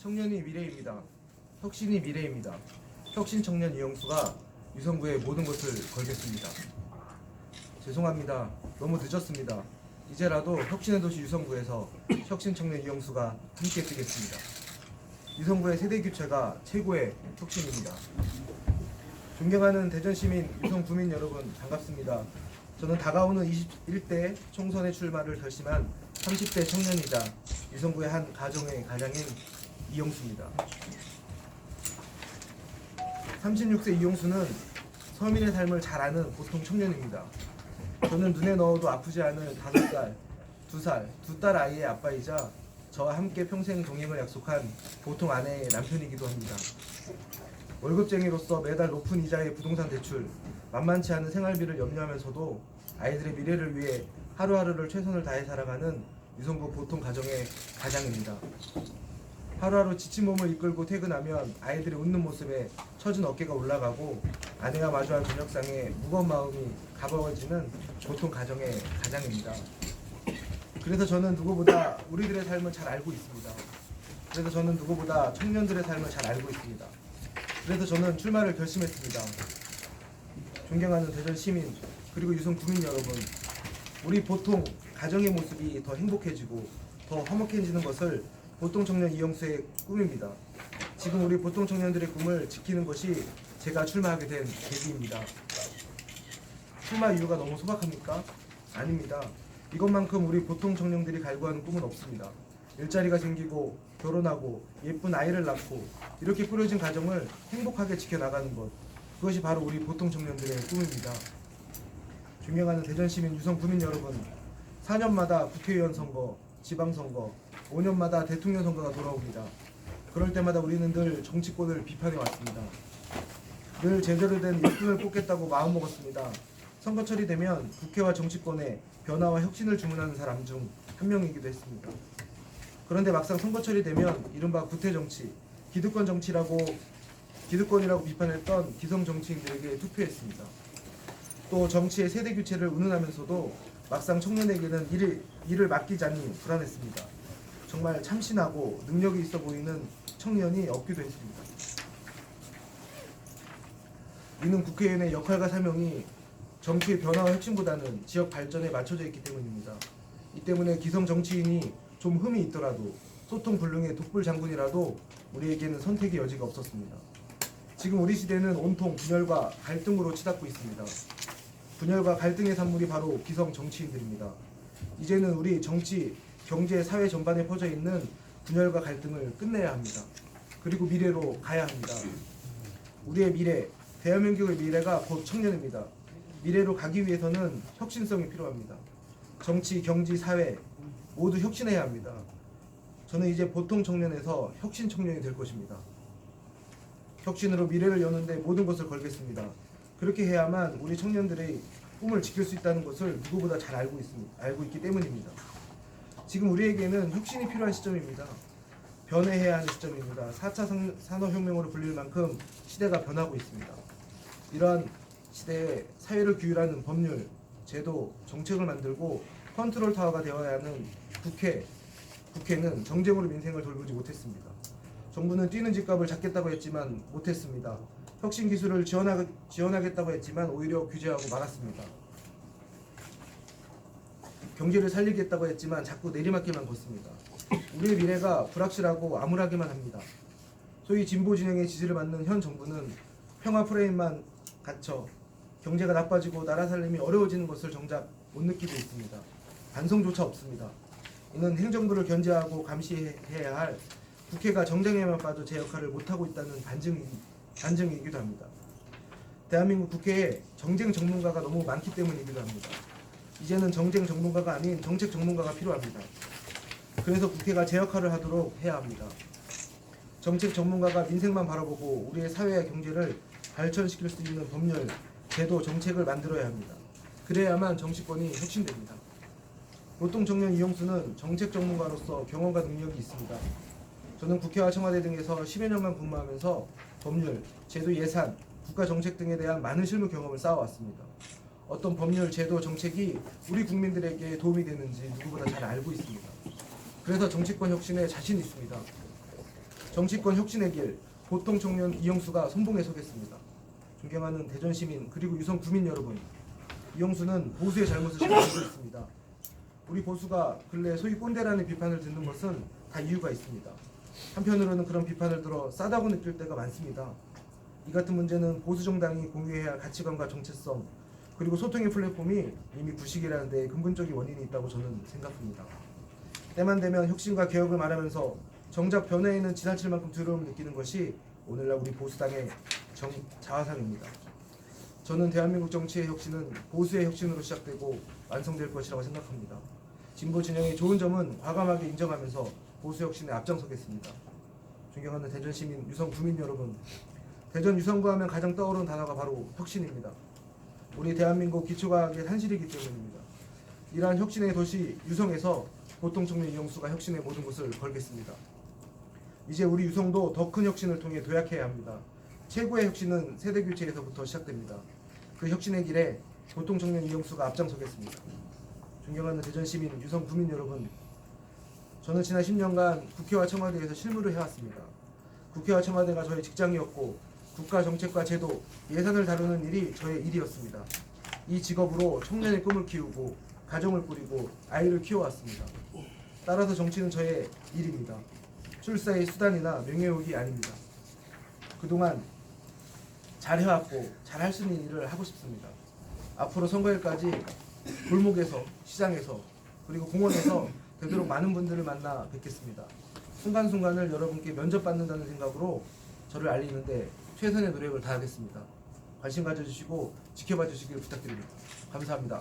청년이 미래입니다. 혁신이 미래입니다. 혁신 청년 이영수가 유성구의 모든 것을 걸겠습니다. 죄송합니다. 너무 늦었습니다. 이제라도 혁신의 도시 유성구에서 혁신 청년 이영수가 함께 뛰겠습니다. 유성구의 세대 교체가 최고의 혁신입니다. 존경하는 대전시민, 유성구민 여러분 반갑습니다. 저는 다가오는 21대 총선에 출마를 결심한 30대 청년이자 유성구의 한 가정의 가장인 이영수입니다. 36세 이영수는 서민의 삶을 잘 아는 보통 청년입니다. 저는 눈에 넣어도 아프지 않을 5살, 2살, 두 딸 아이의 아빠이자 저와 함께 평생 동행을 약속한 보통 아내의 남편이기도 합니다. 월급쟁이로서 매달 높은 이자의 부동산 대출, 만만치 않은 생활비를 염려하면서도 아이들의 미래를 위해 하루하루를 최선을 다해 살아가는 유성구 보통 가정의 가장입니다. 하루하루 지친 몸을 이끌고 퇴근하면 아이들이 웃는 모습에 처진 어깨가 올라가고 아내와 마주한 저녁상에 무거운 마음이 가벼워지는 보통 가정의 가장입니다. 그래서 저는 누구보다 우리들의 삶을 잘 알고 있습니다. 그래서 저는 누구보다 청년들의 삶을 잘 알고 있습니다. 그래서 저는 출마를 결심했습니다. 존경하는 대전 시민 그리고 유성 구민 여러분, 우리 보통 가정의 모습이 더 행복해지고 더 화목해지는 것을 보통 청년 이영수의 꿈입니다. 지금 우리 보통 청년들의 꿈을 지키는 것이 제가 출마하게 된 계기입니다. 출마 이유가 너무 소박합니까? 아닙니다. 이것만큼 우리 보통 청년들이 갈구하는 꿈은 없습니다. 일자리가 생기고 결혼하고 예쁜 아이를 낳고 이렇게 꾸려진 가정을 행복하게 지켜나가는 것, 그것이 바로 우리 보통 청년들의 꿈입니다. 존경하는 대전시민 유성구민 여러분, 4년마다 국회의원 선거, 지방선거, 5년마다 대통령 선거가 돌아옵니다. 그럴 때마다 우리는 늘 정치권을 비판해 왔습니다. 늘 제대로 된 일꾼을 뽑겠다고 마음먹었습니다. 선거철이 되면 국회와 정치권에 변화와 혁신을 주문하는 사람 중 한 명이기도 했습니다. 그런데 막상 선거철이 되면 이른바 구태정치, 기득권이라고 비판했던 기성 정치인들에게 투표했습니다. 또 정치의 세대 교체를 운운하면서도 막상 청년에게는 일을 맡기자니 불안했습니다. 정말 참신하고 능력이 있어 보이는 청년이 없기도 했습니다. 이는 국회의원의 역할과 사명이 정치의 변화와 혁신보다는 지역 발전에 맞춰져 있기 때문입니다. 이 때문에 기성 정치인이 좀 흠이 있더라도 소통 불능의 독불 장군이라도 우리에게는 선택의 여지가 없었습니다. 지금 우리 시대는 온통 분열과 갈등으로 치닫고 있습니다. 분열과 갈등의 산물이 바로 기성 정치인들입니다. 이제는 우리 정치, 경제, 사회 전반에 퍼져 있는 분열과 갈등을 끝내야 합니다. 그리고 미래로 가야 합니다. 우리의 미래, 대한민국의 미래가 곧 청년입니다. 미래로 가기 위해서는 혁신성이 필요합니다. 정치, 경제, 사회 모두 혁신해야 합니다. 저는 이제 보통 청년에서 혁신 청년이 될 것입니다. 혁신으로 미래를 여는데 모든 것을 걸겠습니다. 그렇게 해야만 우리 청년들의 꿈을 지킬 수 있다는 것을 누구보다 잘 알고 있기 때문입니다. 지금 우리에게는 혁신이 필요한 시점입니다. 변해야 하는 시점입니다. 4차 산업혁명으로 불릴 만큼 시대가 변하고 있습니다. 이러한 시대에 사회를 규율하는 법률, 제도, 정책을 만들고 컨트롤 타워가 되어야 하는 국회는 정쟁으로 민생을 돌보지 못했습니다. 정부는 뛰는 집값을 잡겠다고 했지만 못했습니다. 혁신 기술을 지원하겠다고 했지만 오히려 규제하고 막았습니다. 경제를 살리겠다고 했지만 자꾸 내리막길만 걷습니다. 우리의 미래가 불확실하고 암울하기만 합니다. 소위 진보 진영의 지지를 받는 현 정부는 평화 프레임만 갇혀 경제가 나빠지고 나라 살림이 어려워지는 것을 정작 못 느끼고 있습니다. 반성조차 없습니다. 이는 행정부를 견제하고 감시해야 할 국회가 정쟁에만 빠져 제 역할을 못하고 있다는 반증이기도 합니다. 대한민국 국회에 정쟁 전문가가 너무 많기 때문이기도 합니다. 이제는 정쟁 전문가가 아닌 정책 전문가가 필요합니다. 그래서 국회가 제 역할을 하도록 해야 합니다. 정책 전문가가 민생만 바라보고 우리의 사회와 경제를 발전시킬 수 있는 법률, 제도, 정책을 만들어야 합니다. 그래야만 정치권이 혁신됩니다. 보통 청년 이영수는 정책 전문가로서 경험과 능력이 있습니다. 저는 국회와 청와대 등에서 10여 년간 근무하면서 법률, 제도, 예산, 국가 정책 등에 대한 많은 실무 경험을 쌓아왔습니다. 어떤 법률, 제도, 정책이 우리 국민들에게 도움이 되는지 누구보다 잘 알고 있습니다. 그래서 정치권 혁신에 자신 있습니다. 정치권 혁신의 길 보통 청년 이영수가 선봉에 서겠습니다. 존경하는 대전 시민 그리고 유성 구민 여러분, 이영수는 보수의 잘못을 잘 알고 있습니다. 우리 보수가 근래 소위 꼰대라는 비판을 듣는 것은 다 이유가 있습니다. 한편으로는 그런 비판을 들어 싸다고 느낄 때가 많습니다. 이 같은 문제는 보수 정당이 공유해야 할 가치관과 정체성 그리고 소통의 플랫폼이 이미 부식이라는 데에 근본적인 원인이 있다고 저는 생각합니다. 때만 되면 혁신과 개혁을 말하면서 정작 변화에는 지나칠 만큼 두려움을 느끼는 것이 오늘날 우리 보수당의 자화상입니다. 저는 대한민국 정치의 혁신은 보수의 혁신으로 시작되고 완성될 것이라고 생각합니다. 진보 진영의 좋은 점은 과감하게 인정하면서 보수 혁신에 앞장서겠습니다. 존경하는 대전 시민, 유성 구민 여러분, 대전 유성구 하면 가장 떠오르는 단어가 바로 혁신입니다. 우리 대한민국 기초과학의 산실이기 때문입니다. 이러한 혁신의 도시 유성에서 보통 청년 이영수가 혁신의 모든 것을 걸겠습니다. 이제 우리 유성도 더 큰 혁신을 통해 도약해야 합니다. 최고의 혁신은 세대교체에서부터 시작됩니다. 그 혁신의 길에 보통 청년 이영수가 앞장서겠습니다. 존경하는 대전 시민, 유성 구민 여러분, 저는 지난 10년간 국회와 청와대에서 실무를 해왔습니다. 국회와 청와대가 저의 직장이었고 국가 정책과 제도, 예산을 다루는 일이 저의 일이었습니다. 이 직업으로 청년의 꿈을 키우고 가정을 꾸리고 아이를 키워왔습니다. 따라서 정치는 저의 일입니다. 출사의 수단이나 명예욕이 아닙니다. 그동안 잘해왔고 잘할 수 있는 일을 하고 싶습니다. 앞으로 선거일까지 골목에서, 시장에서, 그리고 공원에서 되도록 많은 분들을 만나 뵙겠습니다. 순간순간을 여러분께 면접받는다는 생각으로 저를 알리는데 최선의 노력을 다하겠습니다. 관심 가져주시고 지켜봐 주시길 부탁드립니다. 감사합니다.